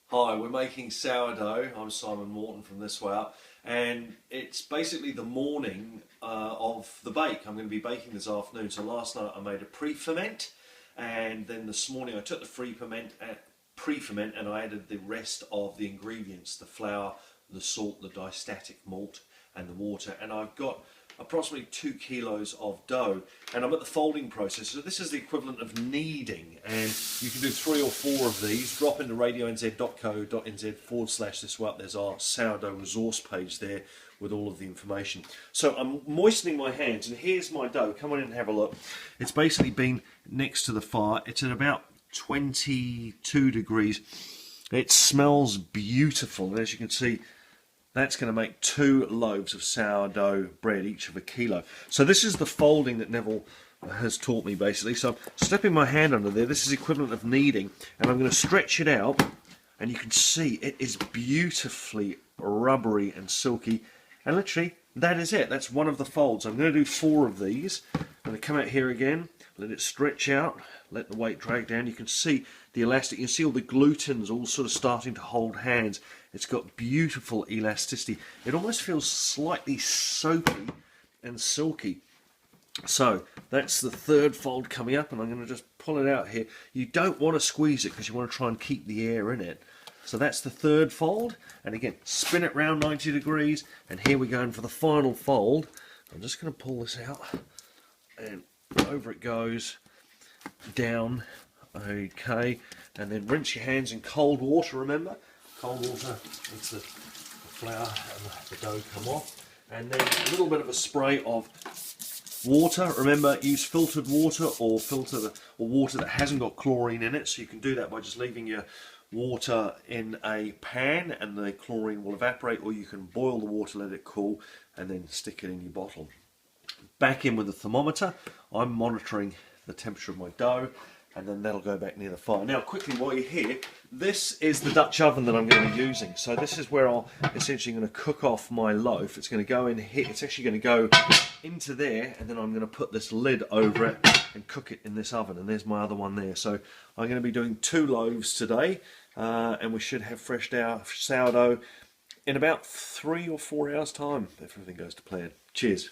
Hi, we're making sourdough. I'm Simon Morton from This Way Up, and it's basically the morning of the bake. I'm going to be baking this afternoon. So last night I made a pre-ferment, and then this morning I took the pre-ferment and I added the rest of the ingredients: the flour, the salt, the diastatic malt, and the water. And I've got approximately 2 kilos of dough, and I'm at the folding process. So this is the equivalent of kneading, and you can do 3 or 4 of these. Drop into radionz.co.nz/this way up. There's our sourdough resource page there with all of the information. So I'm moistening my hands, and here's my dough. Come on in and have a look. It's basically been next to the fire. It's at about 22 degrees. It smells beautiful, and as you can see, that's going to make 2 loaves of sourdough bread, each of 1 kilo. So this is the folding that Neville has taught me, basically. So I'm stepping my hand under there. This is equivalent of kneading, and I'm going to stretch it out, and you can see it is beautifully rubbery and silky. And literally, that is it. That's one of the folds. I'm going to do 4 of these. I'm going to come out here again, let it stretch out, let the weight drag down. You can see the elastic. You can see all the glutens all sort of starting to hold hands. It's got beautiful elasticity. It almost feels slightly soapy and silky. So that's the 3rd fold coming up, and I'm going to just pull it out here. You don't want to squeeze it because you want to try and keep the air in it. So that's the 3rd fold, and again, spin it round 90 degrees, and here we go. And for the final fold, I'm just going to pull this out, and over it goes, down, okay, and then rinse your hands in cold water, remember? Cold water makes the flour and the dough come off. And then a little bit of a spray of water. Remember, use filtered water or water that hasn't got chlorine in it. So you can do that by just leaving your water in a pan and the chlorine will evaporate, or you can boil the water, let it cool, and then stick it in your bottle. Back in with the thermometer. I'm monitoring the temperature of my dough, and then that'll go back near the fire. Now, quickly, while you're here, this is the Dutch oven that I'm going to be using. So this is where I'll essentially going to cook off my loaf. It's going to go in here. It's actually going to go into there, and then I'm going to put this lid over it and cook it in this oven. And there's my other one there. So I'm going to be doing 2 loaves today, and we should have fresh sourdough in about 3 or 4 hours' time if everything goes to plan. Cheers.